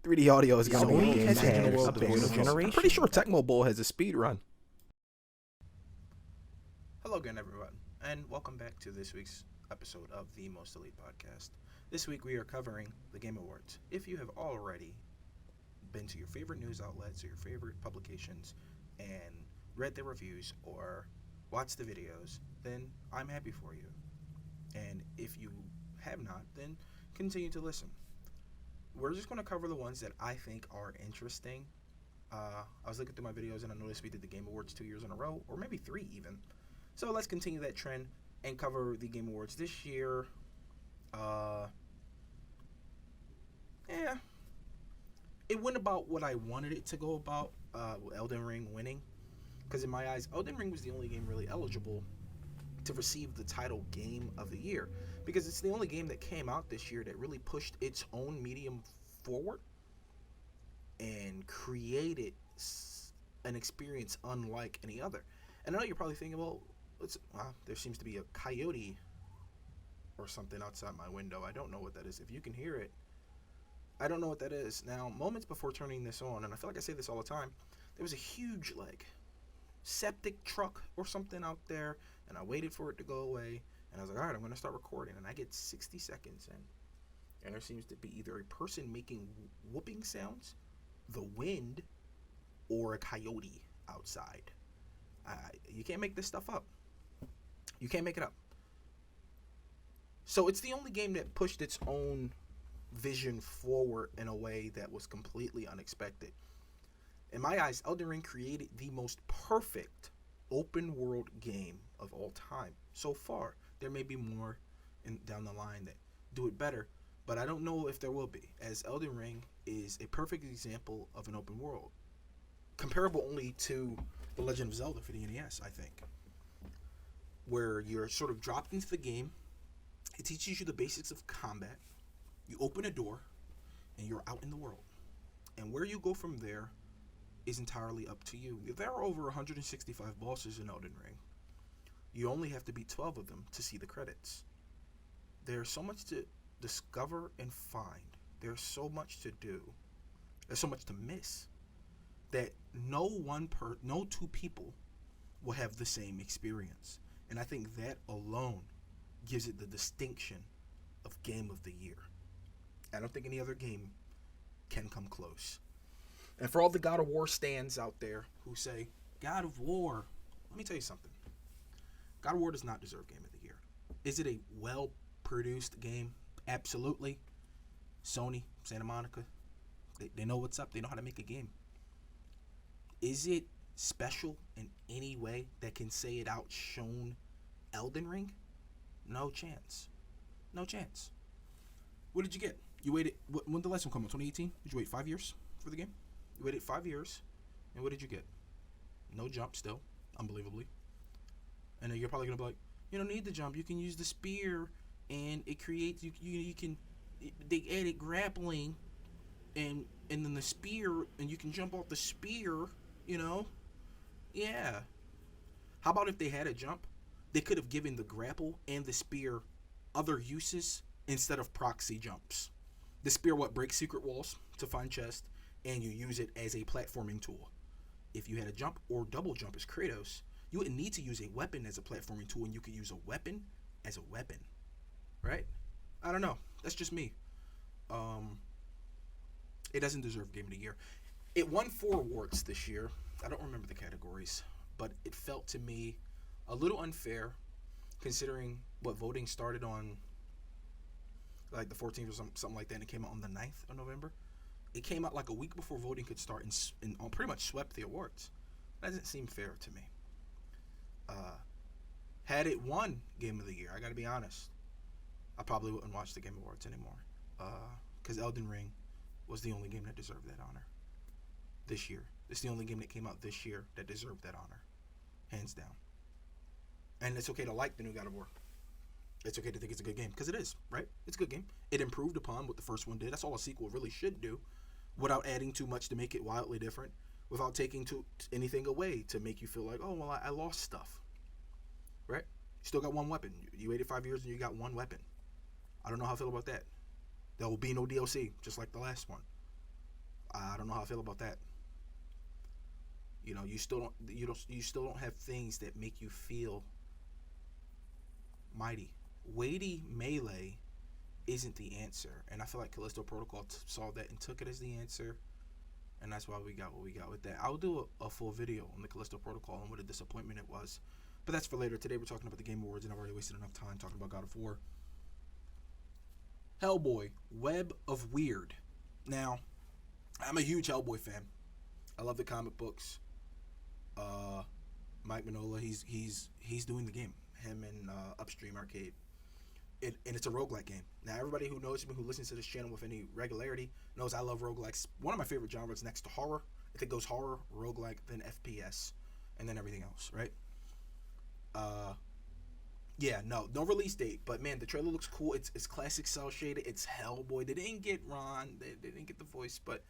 3D audio is going to be Sony a game has changer in the had world a of bit video of games. I'm generation. pretty sure Tecmo Bowl has a speed run. Hello again, everyone, and welcome back to this week's episode of the Most Elite Podcast. This week we are covering the Game Awards. If you have already been to your favorite news outlets or your favorite publications and read the reviews or watched the videos, then I'm happy for you. And if you have not, then continue to listen. We're just going to cover the ones that I think are interesting. I was looking through my videos and I noticed we did the Game Awards 2 years in a row, or maybe 3 even. So let's continue that trend and cover the Game Awards this year. It went about what I wanted it to go about, with Elden Ring winning. Because in my eyes, Elden Ring was the only game really eligible to receive the title Game of the Year. Because it's the only game that came out this year that really pushed its own medium forward and created an experience unlike any other. And I know you're probably thinking, well, there seems to be a coyote or something outside my window. I don't know what that is. If you can hear it, I don't know what that is. Now, moments before turning this on, and I feel like I say this all the time, there was a huge, septic truck or something out there, and I waited for it to go away, and I was like, all right, I'm going to start recording, and I get 60 seconds in, and there seems to be either a person making whooping sounds, the wind, or a coyote outside. You can't make this stuff up. You can't make it up. So it's the only game that pushed its own vision forward in a way that was completely unexpected. In my eyes, Elden Ring created the most perfect open world game of all time so far. There may be more down the line that do it better, but I don't know if there will be, as Elden Ring is a perfect example of an open world, comparable only to The Legend of Zelda for the NES, I think, where you're sort of dropped into the game. It teaches you the basics of combat. You open a door, and you're out in the world. And where you go from there is entirely up to you. There are over 165 bosses in Elden Ring. You only have to beat 12 of them to see the credits. There's so much to discover and find. There's so much to do. There's so much to miss that no two people will have the same experience. And I think that alone gives it the distinction of Game of the Year. I don't think any other game can come close. And for all the God of War stands out there who say, God of War, let me tell you something. God of War does not deserve Game of the Year. Is it a well-produced game? Absolutely. Sony, Santa Monica, they know what's up. They know how to make a game. Is it special in any way that can say it outshone Elden Ring? No chance. No chance. What did you get? You waited, when did the last one come out? 2018? Did you wait 5 years for the game? You waited 5 years, and what did you get? No jump still, unbelievably. And then you're probably going to be like, you don't need the jump. You can use the spear, and it creates, they added grappling, and then the spear, and you can jump off the spear, Yeah. How about if they had a jump? They could have given the grapple and the spear other uses instead of proxy jumps. The spear breaks secret walls to find chests, and you use it as a platforming tool. If you had a jump or double jump as Kratos, you wouldn't need to use a weapon as a platforming tool, and you could use a weapon as a weapon. Right? I don't know. That's just me. It doesn't deserve Game of the Year. It won 4 awards this year. I don't remember the categories, but it felt to me a little unfair considering what voting started on the 14th or something like that, and it came out on the 9th of November. It came out like a week before voting could start and pretty much swept the awards. That doesn't seem fair to me. Had it won Game of the Year, I gotta be honest, I probably wouldn't watch the Game Awards anymore. Because Elden Ring was the only game that deserved that honor this year. It's the only game that came out this year that deserved that honor, hands down. And it's okay to like the new God of War. It's okay to think it's a good game, because it is, right? It's a good game. It improved upon what the first one did. That's all a sequel really should do, without adding too much to make it wildly different, without taking anything away to make you feel like, oh, well, I lost stuff, right? You still got one weapon. You waited 5 years and you got one weapon. I don't know how I feel about that. There will be no DLC, just like the last one. I don't know how I feel about that. You still don't have things that make you feel mighty. Weighty melee isn't the answer, and I feel like Callisto Protocol saw that and took it as the answer, and that's why we got what we got with that. I'll do a full video on the Callisto Protocol and what a disappointment it was, but that's for later. Today we're talking about the Game Awards, and I've already wasted enough time talking about God of War. Hellboy, Web of Weird. Now, I'm a huge Hellboy fan. I love the comic books. Mike Mignola, he's doing the game. Him and Upstream Arcade. And it's a roguelike game. Now, everybody who knows me, who listens to this channel with any regularity, knows I love roguelikes. One of my favorite genres next to horror. I think it goes horror, roguelike, then FPS, and then everything else, right? Yeah, no release date, but man, the trailer looks cool. It's classic cell shaded. It's Hellboy. They didn't get Ron. They didn't get the voice, but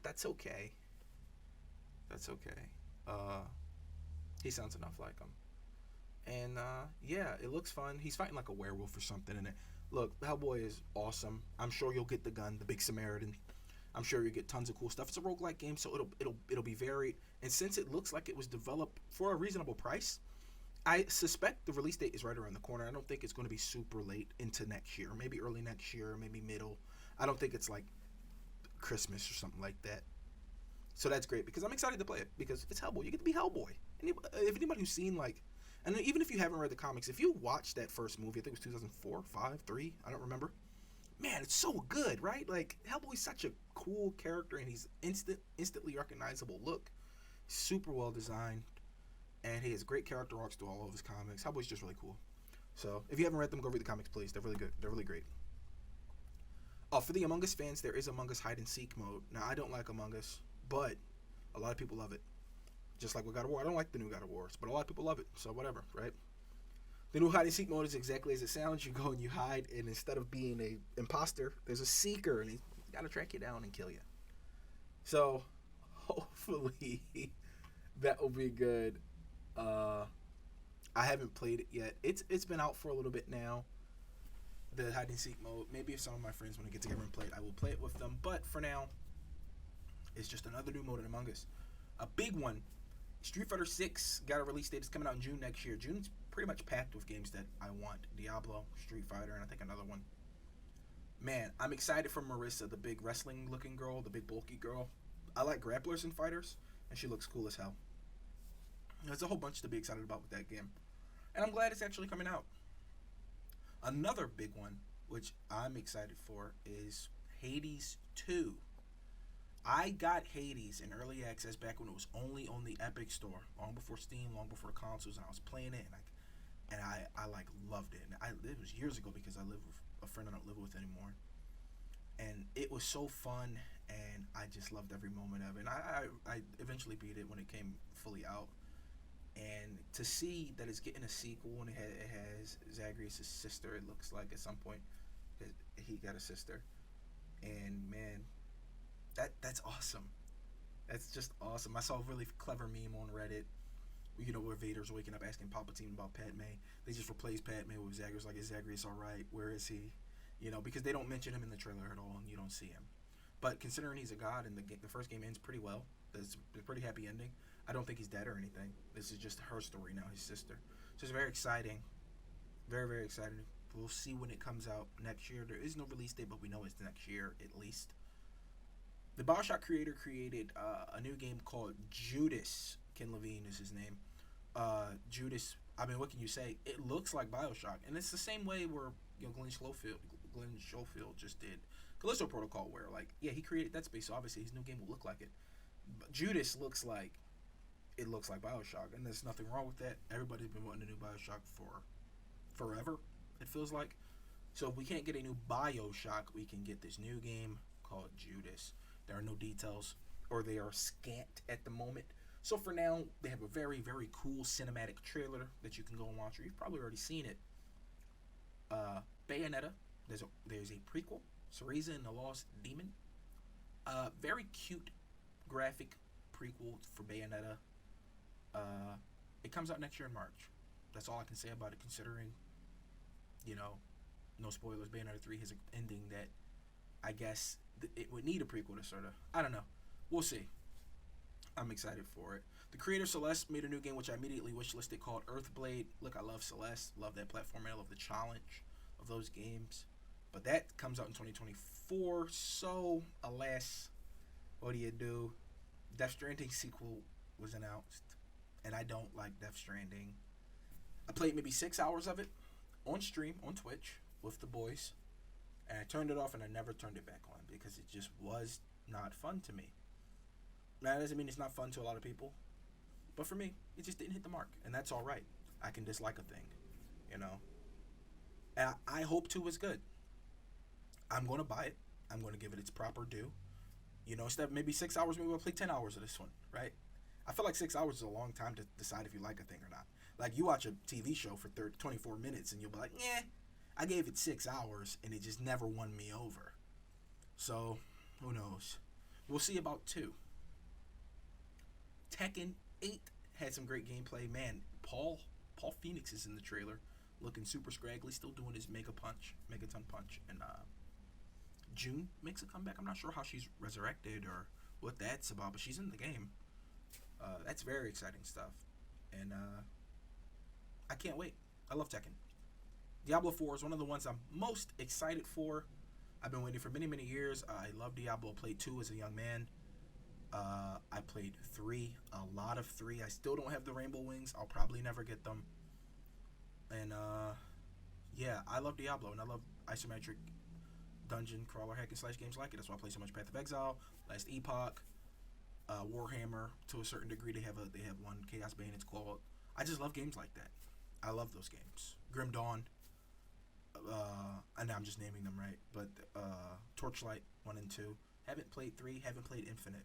that's okay. That's okay. He sounds enough like him. And yeah, it looks fun. He's fighting like a werewolf or something in it. Look, Hellboy is awesome. I'm sure you'll get the gun, the big Samaritan. I'm sure you'll get tons of cool stuff. It's a roguelike game, so it'll be varied. And since it looks like it was developed for a reasonable price, I suspect the release date is right around the corner. I don't think it's going to be super late into next year. Maybe early next year, maybe middle. I don't think it's like Christmas or something like that. So that's great because I'm excited to play it because it's Hellboy. You get to be Hellboy. And if anybody who's seen like, and even if you haven't read the comics, if you watch that first movie, I think it was 2004, 5, 3, I don't remember. Man, it's so good, right? Like Hellboy's such a cool character, and he's instantly recognizable look, super well designed, and he has great character arcs through all of his comics. Hellboy's just really cool. So if you haven't read them, go read the comics, please. They're really good. They're really great. For the Among Us fans, there is Among Us Hide and Seek mode. Now, I don't like Among Us, but a lot of people love it. Just like with God of War. I don't like the new God of Wars, but a lot of people love it, so whatever, right? The new hide and seek mode is exactly as it sounds. You go and you hide, and instead of being a imposter, there's a seeker, and he's got to track you down and kill you. So, hopefully, that will be good. I haven't played it yet. It's been out for a little bit now. The hide and seek mode. Maybe if some of my friends want to get together and play it, I will play it with them. But for now, it's just another new mode in Among Us. A big one. Street Fighter 6 got a release date. It's coming out in June next year. June's pretty much packed with games that I want. Diablo, Street Fighter, and I think another one. Man, I'm excited for Marissa, the big wrestling-looking girl, the big bulky girl. I like grapplers and fighters, and she looks cool as hell. There's a whole bunch to be excited about with that game. And I'm glad it's actually coming out. Another big one, which I'm excited for, is Hades 2. I got Hades in early access back when it was only on the Epic Store, long before Steam, long before the consoles, and I was playing it, and I like loved it. And it was years ago because I live with a friend I don't live with anymore, and it was so fun, and I just loved every moment of it. And I eventually beat it when it came fully out, and to see that it's getting a sequel and it has Zagreus' sister, it looks like at some point he got a sister, and man. That's awesome. That's just awesome. I saw a really clever meme on Reddit, where Vader's waking up asking Palpatine about Padme. They just replaced Padme with Zagreus. Like, is Zagreus all right? Where is he? Because they don't mention him in the trailer at all, and you don't see him. But considering he's a god, and the first game ends pretty well, it's a pretty happy ending. I don't think he's dead or anything. This is just her story now, his sister. So it's very exciting. Very, very exciting. We'll see when it comes out next year. There is no release date, but we know it's next year at least. The BioShock creator created a new game called Judas. Ken Levine is his name. Judas, I mean, what can you say? It looks like BioShock. And it's the same way where Glenn Schofield just did Callisto Protocol, where, he created that space, so obviously his new game will look like it. But Judas looks like BioShock, and there's nothing wrong with that. Everybody's been wanting a new BioShock for forever, it feels like. So if we can't get a new BioShock, we can get this new game called Judas. There are no details, or they are scant at the moment. So for now, they have a very, very cool cinematic trailer that you can go and watch, or you've probably already seen it. Bayonetta, there's a prequel, Cereza and the Lost Demon. Very cute graphic prequel for Bayonetta. It comes out next year in March. That's all I can say about it, considering, no spoilers, Bayonetta 3 has an ending that I guess it would need a prequel to sort of. I don't know. We'll see. I'm excited for it. The creator Celeste made a new game which I immediately wishlisted called Earthblade. Look, I love Celeste, love that platform, I love the challenge of those games. But that comes out in 2024, so alas, what do you do? Death Stranding sequel was announced, and I don't like Death Stranding. I played maybe 6 hours of it on stream, on Twitch, with the boys, and I turned it off and I never turned it back on because it just was not fun to me. Now, that doesn't mean it's not fun to a lot of people, but for me, it just didn't hit the mark, and that's all right. I can dislike a thing, you know. And I hope 2 is good. I'm going to buy it. I'm going to give it its proper due. You know, instead of maybe 6 hours, maybe I'll play 10 hours of this one, right? I feel like 6 hours is a long time to decide if you like a thing or not. Like, you watch a TV show for 24 minutes, and you'll be like, I gave it 6 hours, and it just never won me over. So, who knows? We'll see about 2. Tekken 8 had some great gameplay. Man, Paul Phoenix is in the trailer, looking super scraggly, still doing his Megaton punch. And June makes a comeback. I'm not sure how she's resurrected or what that's about, but she's in the game. That's very exciting stuff. And I can't wait. I love Tekken. Diablo 4 is one of the ones I'm most excited for. I've been waiting for many, many years. I love Diablo. Played 2 as a young man. I played 3, a lot of 3. I still don't have the Rainbow Wings. I'll probably never get them. And yeah, I love Diablo, and I love isometric dungeon crawler hack and slash games like it. That's why I play so much Path of Exile, Last Epoch, Warhammer. To a certain degree, they have one, Chaos Bane. It's called. I just love games like that. I love those games. Grim Dawn. And I'm just naming them, right? But Torchlight 1 and 2. Haven't played 3. Haven't played Infinite.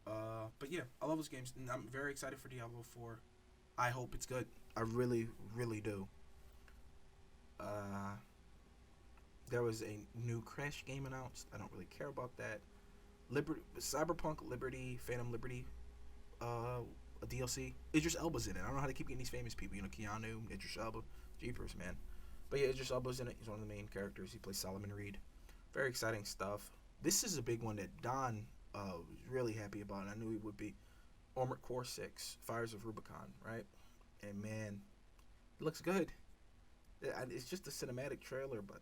But yeah, I love those games, and I'm very excited for Diablo 4. I hope it's good. I really, really do. There was a new Crash game announced. I don't really care about that. Cyberpunk Liberty, Phantom Liberty, a DLC. Idris Elba's in it. I don't know how to keep getting these famous people. You know, Keanu, Idris Elba, Jeepers, man. But yeah, Idris Elba's in it. He's one of the main characters. He plays Solomon Reed. Very exciting stuff. This is a big one that Don was really happy about, and I knew he would be. Armored Core 6, Fires of Rubicon, right? And man, it looks good. It's just a cinematic trailer, but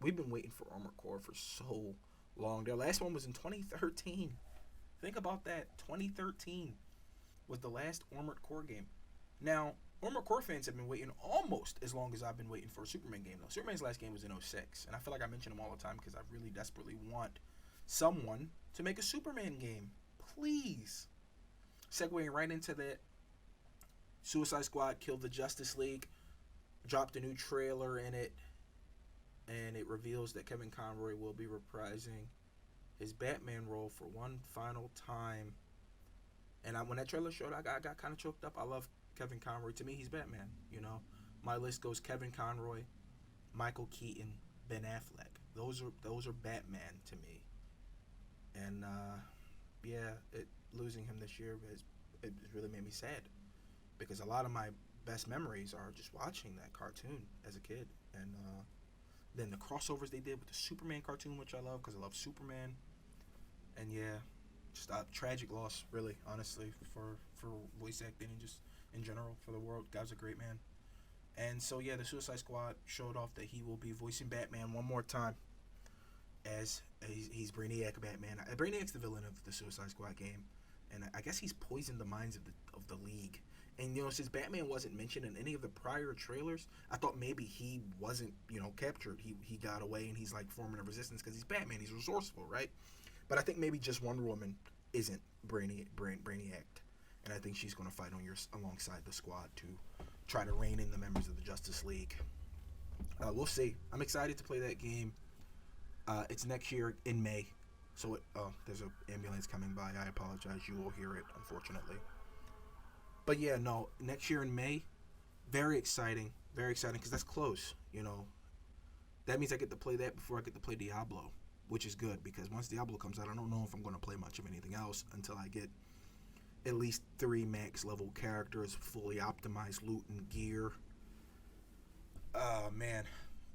we've been waiting for Armored Core for so long. Their last one was in 2013. Think about that. 2013 was the last Armored Core game. Now, Armored Core fans have been waiting almost as long as I've been waiting for a Superman game, though. Superman's last game was in 06, and I feel like I mention them all the time because I really desperately want someone to make a Superman game. Please. Segueing right into that, Suicide Squad killed the Justice League, dropped a new trailer in it, and it reveals that Kevin Conroy will be reprising his Batman role for one final time. And when that trailer showed, I got kind of choked up. I love Kevin Conroy. To me, he's Batman. You know, my list goes Kevin Conroy, Michael Keaton, Ben Affleck. Those are Batman to me. And yeah, losing him this year it really made me sad, because a lot of my best memories are just watching that cartoon as a kid, and then the crossovers they did with the Superman cartoon, which I love because I love Superman. And yeah, just a tragic loss, really, honestly, for voice acting and just in general for the world. Guy's a great man. And so yeah, the Suicide Squad showed off that he will be voicing Batman one more time, as he's Brainiac Batman. Brainiac's the villain of the Suicide Squad game, and I guess he's poisoned the minds of the League. And you know, since Batman wasn't mentioned in any of the prior trailers, I thought maybe he wasn't, you know, captured. He got away, and he's like forming a resistance because he's Batman. He's resourceful, right? But I think maybe just Wonder Woman isn't Brainiac, and I think she's going to fight alongside the Squad to try to rein in the members of the Justice League. We'll see. I'm excited to play that game. It's next year in May. So there's an ambulance coming by. I apologize. You will hear it, unfortunately. But yeah, no, next year in May, very exciting because that's close. You know, that means I get to play that before I get to play Diablo, which is good because once Diablo comes out, I don't know if I'm going to play much of anything else until I get at least 3 max level characters, fully optimized loot and gear. Man,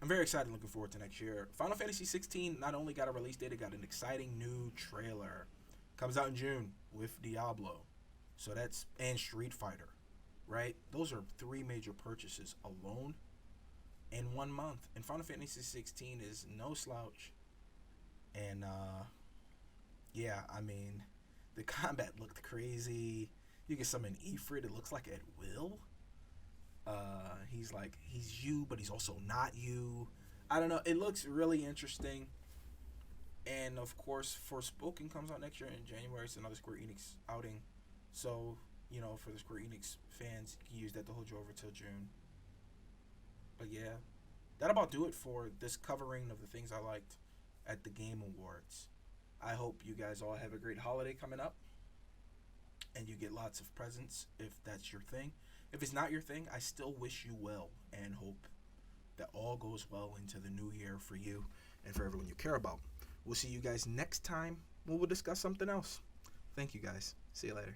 I'm very excited, looking forward to next year. Final Fantasy 16 not only got a release date, it got an exciting new trailer. Comes out in June with Diablo. So that's, and Street Fighter, right? Those are 3 major purchases alone in 1 month. And Final Fantasy 16 is no slouch. And yeah, I mean, the combat looked crazy. You can summon Ifrit, it looks like at will. He's you, but he's also not you. I don't know. It looks really interesting. And of course, Forspoken comes out next year in January. It's another Square Enix outing. So, for the Square Enix fans, you can use that to hold you over till June. But yeah, that about do it for this covering of the things I liked at the Game Awards. I hope you guys all have a great holiday coming up. And you get lots of presents if that's your thing. If it's not your thing, I still wish you well and hope that all goes well into the new year for you and for everyone you care about. We'll see you guys next time when we'll discuss something else. Thank you guys. See you later.